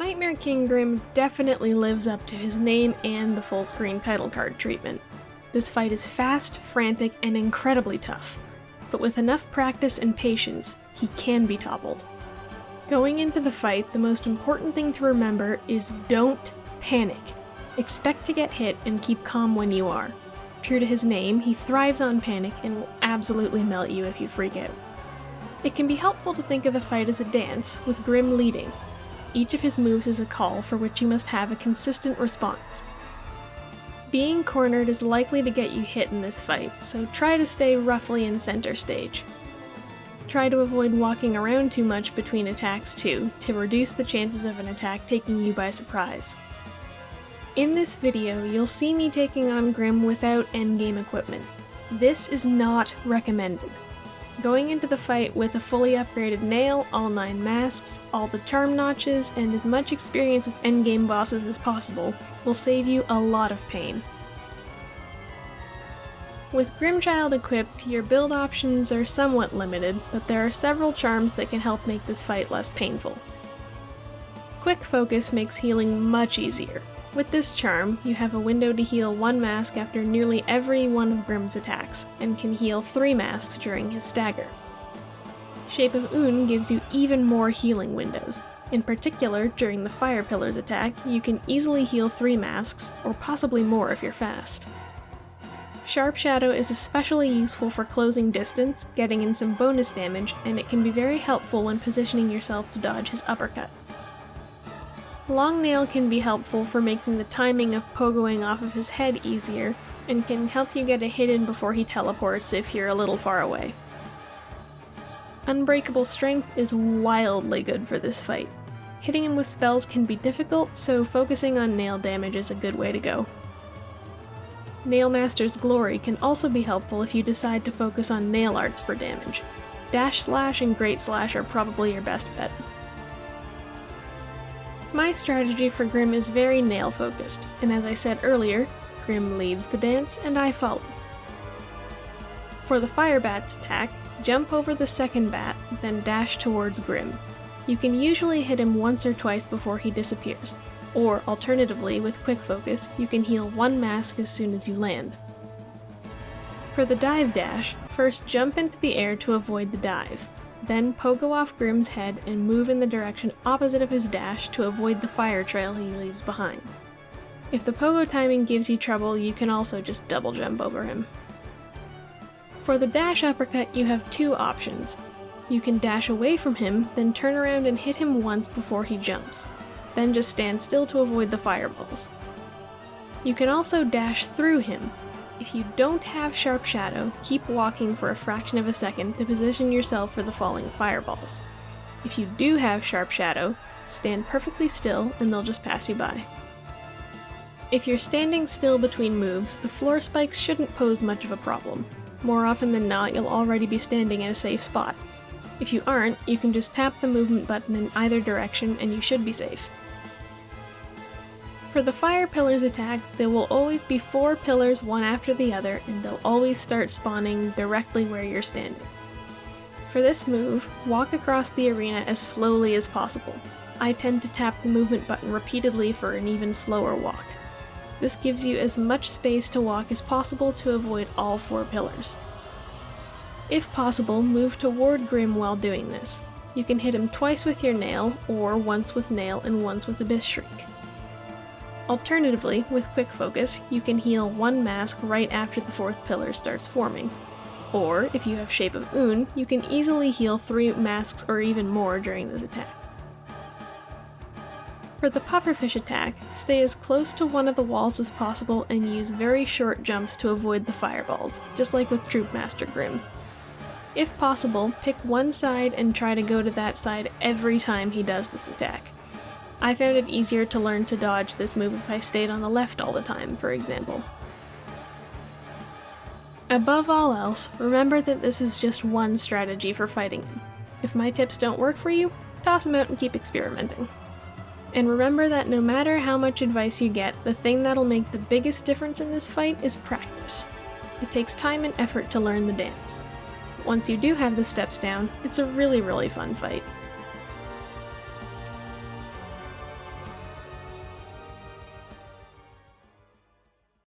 Nightmare King Grimm definitely lives up to his name and the full screen title card treatment. This fight is fast, frantic, and incredibly tough, but with enough practice and patience, he can be toppled. Going into the fight, the most important thing to remember is don't panic. Expect to get hit and keep calm when you are. True to his name, he thrives on panic and will absolutely melt you if you freak out. It can be helpful to think of the fight as a dance, with Grimm leading. Each of his moves is a call for which you must have a consistent response. Being cornered is likely to get you hit in this fight, so try to stay roughly in center stage. Try to avoid walking around too much between attacks too, to reduce the chances of an attack taking you by surprise. In this video, you'll see me taking on Grimm without endgame equipment. This is not recommended. Going into the fight with a fully upgraded nail, all 9 masks, all the charm notches, and as much experience with endgame bosses as possible will save you a lot of pain. With Grimmchild equipped, your build options are somewhat limited, but there are several charms that can help make this fight less painful. Quick Focus makes healing much easier. With this charm, you have a window to heal 1 mask after nearly every one of Grimm's attacks, and can heal 3 masks during his stagger. Shape of Un gives you even more healing windows. In particular, during the Fire Pillar's attack, you can easily heal 3 masks, or possibly more if you're fast. Sharp Shadow is especially useful for closing distance, getting in some bonus damage, and it can be very helpful when positioning yourself to dodge his uppercut. Long Nail can be helpful for making the timing of pogoing off of his head easier, and can help you get a hit in before he teleports if you're a little far away. Unbreakable Strength is wildly good for this fight. Hitting him with spells can be difficult, so focusing on nail damage is a good way to go. Nailmaster's Glory can also be helpful if you decide to focus on nail arts for damage. Dash Slash and Great Slash are probably your best bet. My strategy for Grimm is very nail-focused, and as I said earlier, Grimm leads the dance and I follow. For the Fire Bat's attack, jump over the second bat, then dash towards Grimm. You can usually hit him once or twice before he disappears, or alternatively, with Quick Focus, you can heal 1 mask as soon as you land. For the Dive Dash, first jump into the air to avoid the dive. Then pogo off Grimm's head and move in the direction opposite of his dash to avoid the fire trail he leaves behind. If the pogo timing gives you trouble, you can also just double jump over him. For the dash uppercut, you have 2 options. You can dash away from him, then turn around and hit him once before he jumps. Then just stand still to avoid the fireballs. You can also dash through him. If you don't have Sharp Shadow, keep walking for a fraction of a second to position yourself for the falling fireballs. If you do have Sharp Shadow, stand perfectly still and they'll just pass you by. If you're standing still between moves, the floor spikes shouldn't pose much of a problem. More often than not, you'll already be standing in a safe spot. If you aren't, you can just tap the movement button in either direction and you should be safe. For the Fire Pillar's attack, there will always be 4 pillars one after the other, and they'll always start spawning directly where you're standing. For this move, walk across the arena as slowly as possible. I tend to tap the movement button repeatedly for an even slower walk. This gives you as much space to walk as possible to avoid all 4 pillars. If possible, move toward Grimm while doing this. You can hit him twice with your nail, or once with nail and once with Abyss Shriek. Alternatively, with Quick Focus, you can heal 1 mask right after the 4th pillar starts forming. Or, if you have Shape of Un, you can easily heal 3 masks or even more during this attack. For the Pufferfish attack, stay as close to one of the walls as possible and use very short jumps to avoid the fireballs, just like with Troopmaster Grimm. If possible, pick one side and try to go to that side every time he does this attack. I found it easier to learn to dodge this move if I stayed on the left all the time, for example. Above all else, remember that this is just one strategy for fighting him. If my tips don't work for you, toss them out and keep experimenting. And remember that no matter how much advice you get, the thing that'll make the biggest difference in this fight is practice. It takes time and effort to learn the dance. Once you do have the steps down, it's a really fun fight.